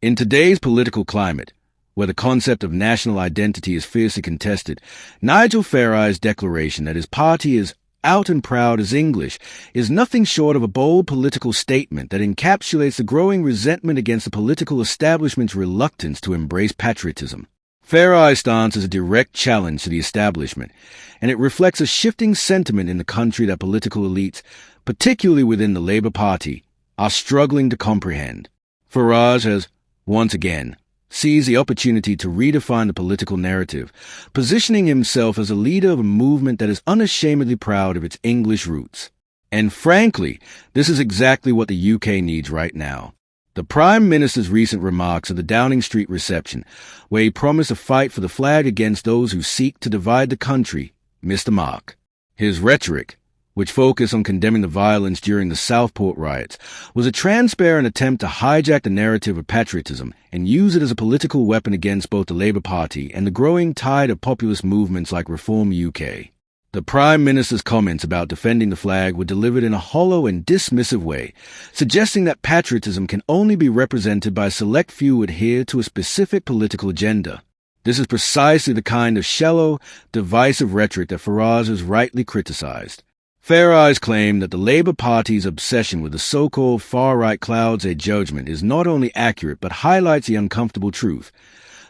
In today's political climate, where the concept of national identity is fiercely contested, Nigel Farage's declaration that his party is out and proud as English is nothing short of a bold political statement that encapsulates the growing resentment against the political establishment's reluctance to embrace patriotism. Farage's stance is a direct challenge to the establishment, and it reflects a shifting sentiment in the country that political elites, particularly within the Labour Party, are struggling to comprehend. Farage has, once again, seized the opportunity to redefine the political narrative, positioning himself as a leader of a movement that is unashamedly proud of its English roots. And frankly, this is exactly what the UK needs right now. The Prime Minister's recent remarks at the Downing Street reception, where he promised a fight for the flag against those who seek to divide the country, missed the mark. His rhetoric, which focused on condemning the violence during the Southport riots, was a transparent attempt to hijack the narrative of patriotism and use it as a political weapon against both the Labour Party and the growing tide of populist movements like Reform UK. The Prime Minister's comments about defending the flag were delivered in a hollow and dismissive way, suggesting that patriotism can only be represented by a select few who adhere to a specific political agenda. This is precisely the kind of shallow, divisive rhetoric that Farage has rightly criticized. Farage claimed that the Labour Party's obsession with the so-called far-right clouds edge judgment is not only accurate but highlights the uncomfortable truth.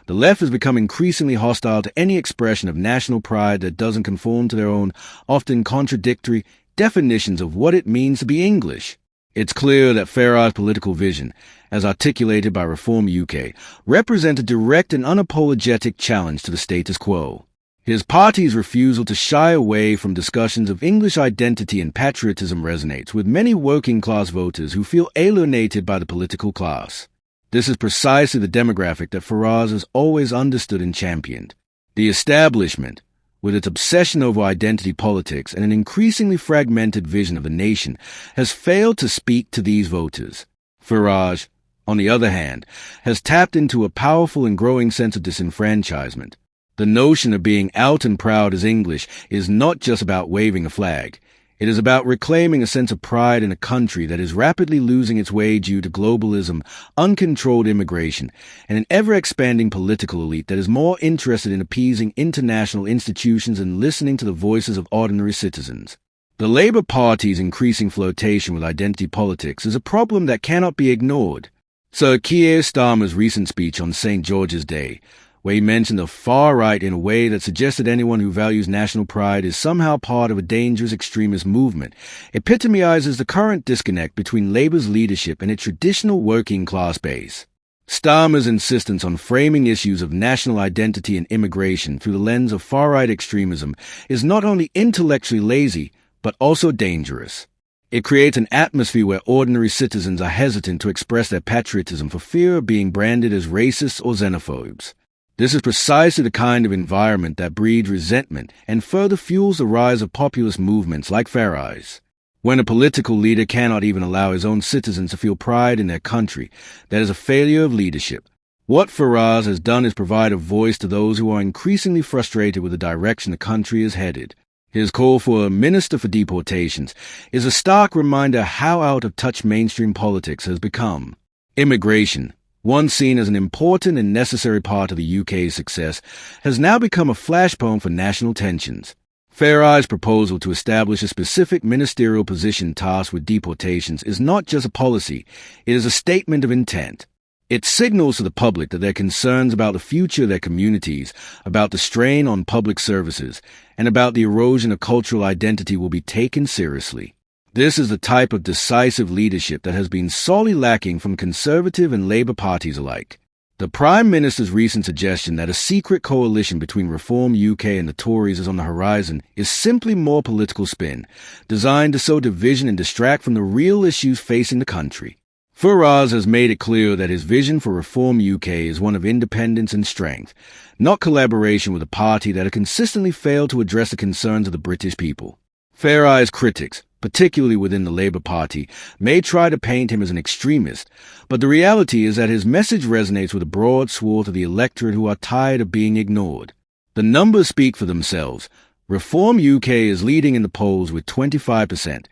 The left has become increasingly hostile to any expression of national pride that doesn't conform to their own, often contradictory, definitions of what it means to be English. It's clear that Farage's political vision, as articulated by Reform UK, represents a direct and unapologetic challenge to the status quo. His party's refusal to shy away from discussions of English identity and patriotism resonates with many working-class voters who feel alienated by the political class. This is precisely the demographic that Farage has always understood and championed. The establishment, with its obsession over identity politics and an increasingly fragmented vision of the nation, has failed to speak to these voters. Farage, on the other hand, has tapped into a powerful and growing sense of disenfranchisement. The notion of being out and proud as English is not just about waving a flag. It is about reclaiming a sense of pride in a country that is rapidly losing its way due to globalism, uncontrolled immigration, and an ever-expanding political elite that is more interested in appeasing international institutions and listening to the voices of ordinary citizens. The Labour Party's increasing flirtation with identity politics is a problem that cannot be ignored. Sir Keir Starmer's recent speech on St. George's Day, where he mentioned the far right in a way that suggested anyone who values national pride is somehow part of a dangerous extremist movement, epitomizes the current disconnect between Labour's leadership and its traditional working-class base. Starmer's insistence on framing issues of national identity and immigration through the lens of far-right extremism is not only intellectually lazy, but also dangerous. It creates an atmosphere where ordinary citizens are hesitant to express their patriotism for fear of being branded as racists or xenophobes. This is precisely the kind of environment that breeds resentment and further fuels the rise of populist movements like Farage. When a political leader cannot even allow his own citizens to feel pride in their country, that is a failure of leadership. What Farage has done is provide a voice to those who are increasingly frustrated with the direction the country is headed. His call for a minister for deportations is a stark reminder how out of touch mainstream politics has become. Immigration, once seen as an important and necessary part of the UK's success, has now become a flashpoint for national tensions. Farage's proposal to establish a specific ministerial position tasked with deportations is not just a policy, it is a statement of intent. It signals to the public that their concerns about the future of their communities, about the strain on public services, and about the erosion of cultural identity will be taken seriously. This is the type of decisive leadership that has been sorely lacking from Conservative and Labour parties alike. The Prime Minister's recent suggestion that a secret coalition between Reform UK and the Tories is on the horizon is simply more political spin, designed to sow division and distract from the real issues facing the country. Farage has made it clear that his vision for Reform UK is one of independence and strength, not collaboration with a party that has consistently failed to address the concerns of the British people. Farage's critics, particularly within the Labour Party, may try to paint him as an extremist, but the reality is that his message resonates with a broad swath of the electorate who are tired of being ignored. The numbers speak for themselves. Reform UK is leading in the polls with 25%,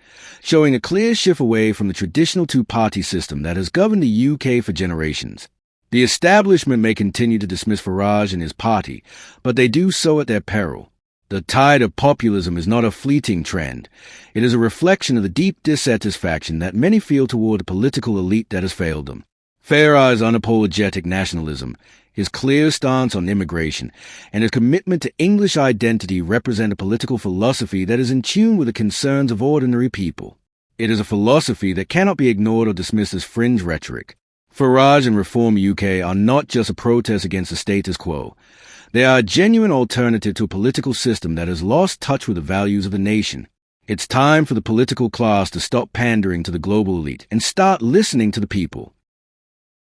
showing a clear shift away from the traditional two-party system that has governed the UK for generations. The establishment may continue to dismiss Farage and his party, but they do so at their peril. The tide of populism is not a fleeting trend. It is a reflection of the deep dissatisfaction that many feel toward a political elite that has failed them. Farage's unapologetic nationalism, his clear stance on immigration, and his commitment to English identity represent a political philosophy that is in tune with the concerns of ordinary people. It is a philosophy that cannot be ignored or dismissed as fringe rhetoric. Farage and Reform UK are not just a protest against the status quo. They are a genuine alternative to a political system that has lost touch with the values of the nation. It's time for the political class to stop pandering to the global elite and start listening to the people.